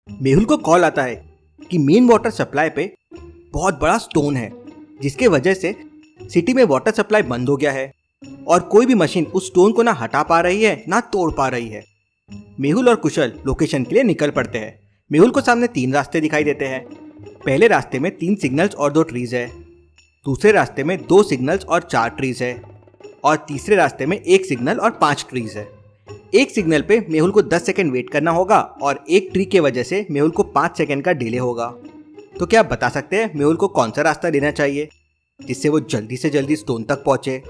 मेहुल को कॉल आता है कि मेन वाटर सप्लाई पे बहुत बड़ा स्टोन है, जिसके वजह से सिटी में वाटर सप्लाई बंद हो गया है और कोई भी मशीन उस स्टोन को ना हटा पा रही है ना तोड़ पा रही है। मेहुल और कुशल लोकेशन के लिए निकल पड़ते हैं। मेहुल को सामने 3 रास्ते दिखाई देते हैं। पहले रास्ते में 3 सिग्नल्स और 2 ट्रीज है। दूसरे रास्ते में 2 सिग्नल्स और 4 ट्रीज है और तीसरे रास्ते में 1 सिग्नल और 5 ट्रीज है। एक सिग्नल पे मेहुल को 10 सेकंड वेट करना होगा और एक ट्री के वजह से मेहुल को 5 सेकंड का डिले होगा। तो क्या आप बता सकते हैं मेहुल को कौन सा रास्ता लेना चाहिए जिससे वो जल्दी से जल्दी स्टोन तक पहुंचे?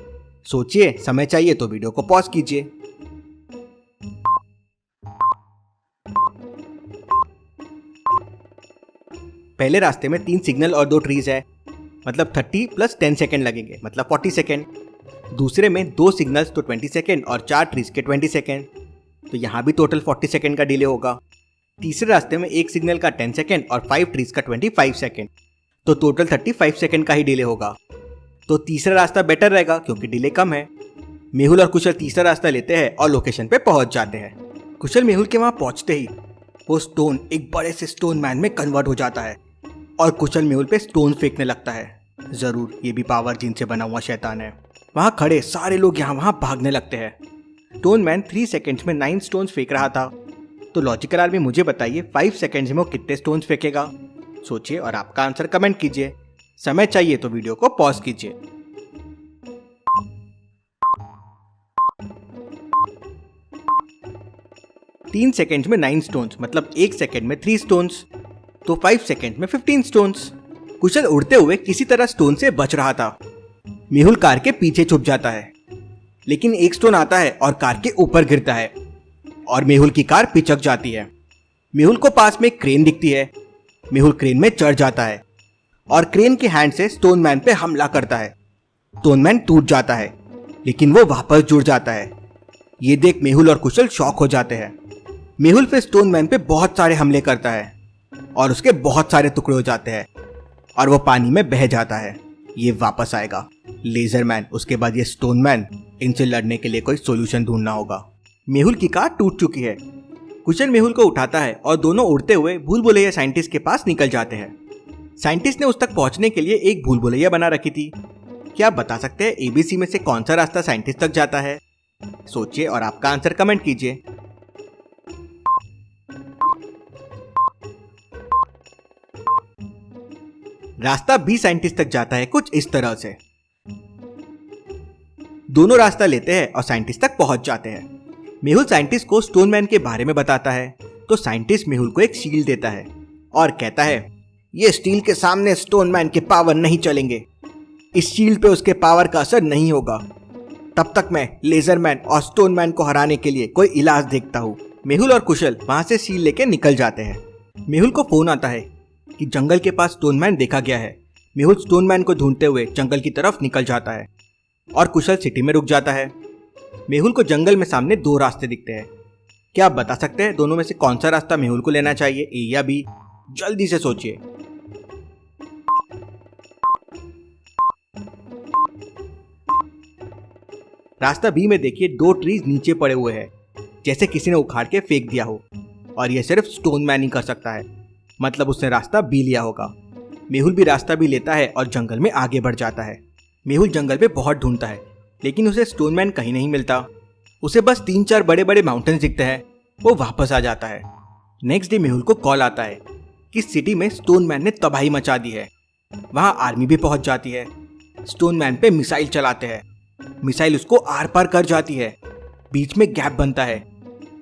सोचिए, समय चाहिए तो वीडियो को पॉज कीजिए। पहले रास्ते में 3 सिग्नल और 2 ट्रीज है, मतलब 30 + 10 सेकंड लगेंगे, मतलब 40 सेकंड। दूसरे में 2 सिग्नल्स तो 20 सेकंड और 4 ट्रीज के 20 सेकंड, तो यहाँ भी टोटल 40 सेकंड का डिले होगा। तीसरे रास्ते में 1 सिग्नल का 10 सेकंड और 5 ट्रीज का 25 सेकंड, तो टोटल 35 सेकंड का ही डिले होगा। तो तीसरा रास्ता बेटर रहेगा क्योंकि डिले कम है। मेहुल और कुशल तीसरा रास्ता लेते हैं और लोकेशन पे पहुंच जाते हैं। कुशल मेहुल के वहां पहुंचते ही वो स्टोन एक बड़े से स्टोन मैन में कन्वर्ट हो जाता है और कुशल मेहुल पे स्टोन फेंकने लगता है। जरूर ये भी पावर जीन से बना हुआ शैतान है। वहां खड़े सारे लोग यहाँ वहां भागने लगते हैं। स्टोन मैन 3 सेकंड्स में 9 स्टोन्स फेंक रहा था, तो लॉजिकल आर्मी मुझे बताइए 5 सेकंड्स में वो कितने स्टोन्स फेंकेगा? सोचिए और आपका आंसर कमेंट कीजिए। समय चाहिए तो वीडियो को पॉज कीजिए। तीन सेकंड में 9 स्टोन्स, मतलब 1 सेकंड में 3 स्टोन्स, तो 5 सेकंड में 15 स्टोन्स। कुशल उड़ते हुए किसी तरह स्टोन से बच रहा था। मेहुल कार के पीछे छुप जाता है, लेकिन एक स्टोन आता है और कार के ऊपर गिरता है और मेहुल की कार पिचक जाती है। मेहुल को पास में एक क्रेन दिखती है। मेहुल क्रेन में चढ़ जाता है और क्रेन के हैंड से स्टोन मैन पे हमला करता है। स्टोन मैन टूट जाता है, लेकिन वो वापस जुड़ जाता है। ये देख मेहुल और कुशल शॉक हो जाते हैं। मेहुल फिर स्टोन मैन पे बहुत सारे हमले करता है और उसके बहुत सारे टुकड़े हो जाते हैं और वो पानी में बह जाता है। ये वापस आएगा लेजर मैन। उसके बाद ये स्टोन मैन, इनसे लड़ने के लिए कोई सोल्यूशन ढूंढना होगा। मेहुल की कार टूट चुकी है। कुशल मेहुल को उठाता है और दोनों उड़ते हुए भूल भुलैया साइंटिस्ट के पास निकल जाते हैं। साइंटिस्ट ने उस तक पहुंचने के लिए एक भूल भुलैया बना रखी थी। क्या आप बता सकते हैं ABC में से कौन सा रास्ता साइंटिस्ट तक जाता है? सोचिए और आपका आंसर कमेंट कीजिए। रास्ता B साइंटिस्ट तक जाता है कुछ इस तरह से। दोनों रास्ता लेते हैं और साइंटिस्ट तक पहुंच जाते हैं। मेहुल साइंटिस्ट को स्टोन मैन के बारे में बताता है, तो साइंटिस्ट मेहुल को एक शील्ड देता है और कहता है, ये स्टील के सामने स्टोन मैन के पावर नहीं चलेंगे। इस शील्ड पे उसके पावर का असर नहीं होगा। तब तक मैं लेजर मैन और स्टोन मैन को हराने के लिए कोई इलाज देखता हूँ। मेहुल और कुशल वहां से शील्ड लेके निकल जाते हैं। मेहुल को फोन आता है कि जंगल के पास स्टोन मैन देखा गया है। मेहुल स्टोन मैन को ढूंढते हुए जंगल की तरफ निकल जाता है और कुशल सिटी में रुक जाता है। मेहुल को जंगल में सामने 2 रास्ते दिखते हैं। क्या आप बता सकते हैं दोनों में से कौन सा रास्ता मेहुल को लेना चाहिए, A या B? जल्दी से सोचिए। रास्ता B में देखिए 2 ट्रीज नीचे पड़े हुए हैं, जैसे किसी ने उखाड़ के फेंक दिया हो, और यह सिर्फ स्टोन मैन ही कर सकता है, मतलब उसने रास्ता B लिया होगा। मेहुल भी रास्ता B लेता है और जंगल में आगे बढ़ जाता है। मेहुल जंगल पे बहुत ढूंढता है, लेकिन उसे स्टोन मैन कहीं नहीं मिलता। उसे बस 3-4 बड़े बड़े माउंटेन्स दिखते हैं। वो वापस आ जाता है। नेक्स्ट डे मेहुल को कॉल आता है कि सिटी में स्टोन मैन ने तबाही मचा दी है। वहां आर्मी भी पहुंच जाती है। स्टोन मैन पे मिसाइल चलाते हैं। मिसाइल उसको आर पार कर जाती है। बीच में गैप बनता है,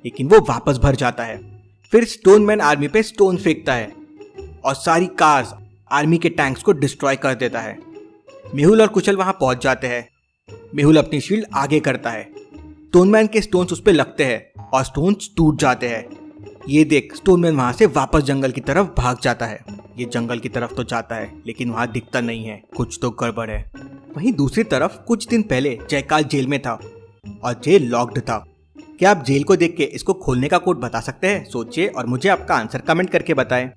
लेकिन वो वापस भर जाता है। फिर स्टोन मैन आर्मी पे स्टोन फेंकता है और सारी कार्स, आर्मी के टैंक्स को डिस्ट्रॉय कर देता है। मेहुल और कुशल वहां पहुंच जाते हैं। मेहुल अपनी शील्ड आगे करता है। स्टोन मैन के स्टोन्स उस पे लगते हैं और स्टोन्स टूट जाते हैं। ये देख स्टोन मैन वहां से वापस जंगल की तरफ भाग जाता है। ये जंगल की तरफ तो जाता है, लेकिन वहां दिखता नहीं है, कुछ तो गड़बड़ है। वहीं दूसरी तरफ कुछ दिन पहले जयकाल जेल में था और जेल लॉक्ड था। क्या आप जेल को देख के इसको खोलने का कोड बता सकते हैं? सोचिए और मुझे आपका आंसर कमेंट करके बताएं।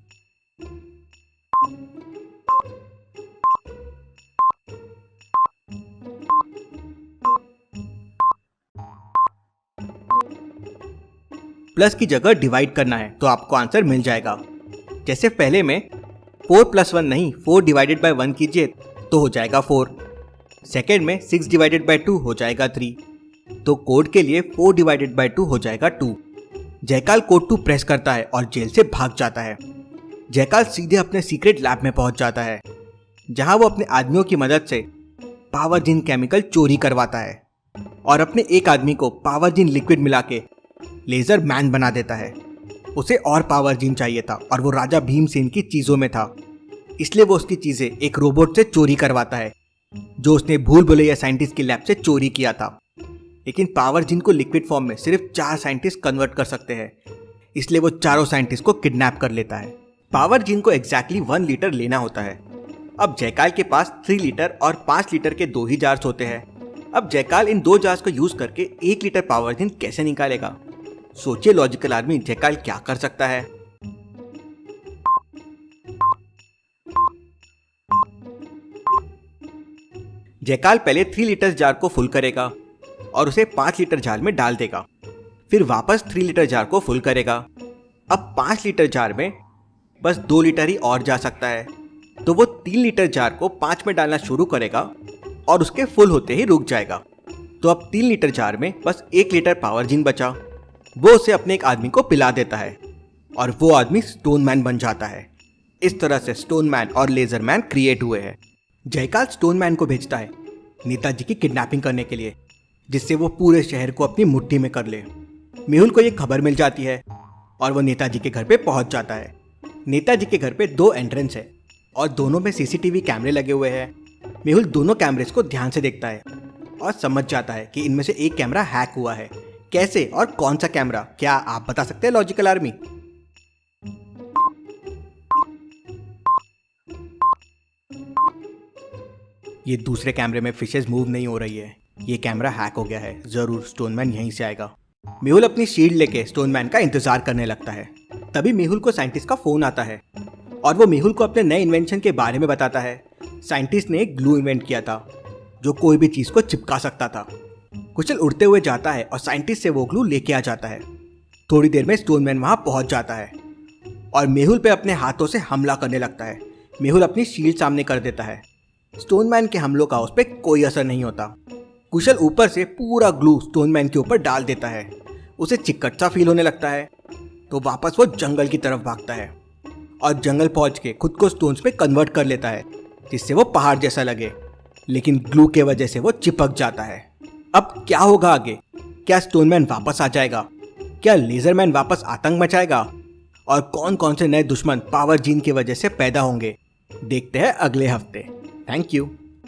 प्लस की जगह डिवाइड करना है तो आपको आंसर मिल जाएगा। जैसे पहले में 4 + 1 नहीं 4 डिवाइडेड बाय 1 कीजिए तो हो जाएगा 4। सेकेंड में 6 डिवाइडेड बाय 2 हो जाएगा 3। तो कोड के लिए 4 डिवाइडेड बाय 2 हो जाएगा 2। जयकाल कोड 2 प्रेस करता है और जेल से भाग जाता है। जयकाल सीधे अपने सीक्रेट लैब में पहुंच जाता है, जहां वो अपने आदमियों की मदद से पावर जिन केमिकल चोरी करवाता है और अपने एक आदमी को पावर जिन लिक्विड मिला के लेजर मैन बना देता है। उसे और पावर जिन चाहिए था और वो राजा भीमसेन की चीज़ों में था, इसलिए वो उसकी चीज़ें एक रोबोट से चोरी करवाता है जो उसने भूल भुलैया साइंटिस्ट की लैब से चोरी किया था। लेकिन पावर जिन को लिक्विड फॉर्म में सिर्फ 4 साइंटिस्ट कन्वर्ट कर सकते हैं, इसलिए वो चारों साइंटिस्ट को किडनैप कर लेता है। पावर जिन को एग्जैक्टली 1 लीटर लेना होता है। अब जयकाल के पास 3 लीटर और 5 लीटर के 2 ही जार्स होते हैं। अब जयकाल इन 2 जार्स को यूज करके 1 लीटर पावर जिन कैसे निकालेगा? सोचिए लॉजिकल आदमी, जयकाल क्या कर सकता है? जयकाल पहले 3 लीटर जार को फुल करेगा और उसे 5 लीटर जार में डाल देगा। फिर वापस 3 लीटर जार को फुल करेगा। अब 5 लीटर जार में बस 2 लीटर ही और जा सकता है, तो वो 3 लीटर जार को 5 में डालना शुरू करेगा और उसके फुल होते ही रुक जाएगा। तो अब 3 लीटर जार में बस 1 लीटर पावर जिन बचा। वो उसे अपने एक आदमी को पिला देता है और वो आदमी स्टोन मैन बन जाता है। इस तरह से स्टोन मैन और लेजर मैन क्रिएट हुए हैं। जयकाल स्टोन मैन को भेजता है नेताजी की किडनैपिंग करने के लिए, जिससे वो पूरे शहर को अपनी मुट्ठी में कर ले। मेहुल को ये खबर मिल जाती है और वो नेताजी के घर पे पहुंच जाता है। नेताजी के घर पे 2 एंट्रेंस है और दोनों में सीसीटीवी कैमरे लगे हुए हैं। मेहुल दोनों कैमरेस को ध्यान से देखता है और समझ जाता है कि इनमें से एक कैमरा हैक हुआ है। कैसे और कौन सा कैमरा, क्या आप बता सकते हैं लॉजिकल आर्मी? ये दूसरे कैमरे में फिशेस मूव नहीं हो रही है। ये कैमरा हैक हो गया है, जरूर स्टोनमैन यहीं से आएगा। मेहुल अपनी शील्ड लेके स्टोनमैन का इंतजार करने लगता है। तभी मेहुल को साइंटिस्ट का फोन आता है और वो मेहुल को अपने नए इन्वेंशन के बारे में बताता है। साइंटिस्ट ने एक ग्लू इन्वेंट किया था जो कोई भी चीज को चिपका सकता था। कुशल उड़ते हुए जाता है और साइंटिस्ट से वो ग्लू लेके आ जाता है। थोड़ी देर में स्टोनमैन वहां पहुंच जाता है और मेहुल पे अपने हाथों से हमला करने लगता है। मेहुल अपनी शील्ड सामने कर देता है। स्टोनमैन के हमलों का उस पर कोई असर नहीं होता। कुशल ऊपर से पूरा ग्लू स्टोनमैन के ऊपर डाल देता है। उसे चिकट सा फील होने लगता है, तो वापस वो जंगल की तरफ भागता है और जंगल पहुंच के खुद को स्टोन्स पे कन्वर्ट कर लेता है, जिससे वो पहाड़ जैसा लगे। लेकिन ग्लू के वजह से वो चिपक जाता है। अब क्या होगा आगे? क्या स्टोनमैन वापस आ जाएगा? क्या लेजरमैन वापस आतंक मचाएगा? और कौन कौन से नए दुश्मन पावर जीन की वजह से पैदा होंगे? देखते हैं अगले हफ्ते। Thank you.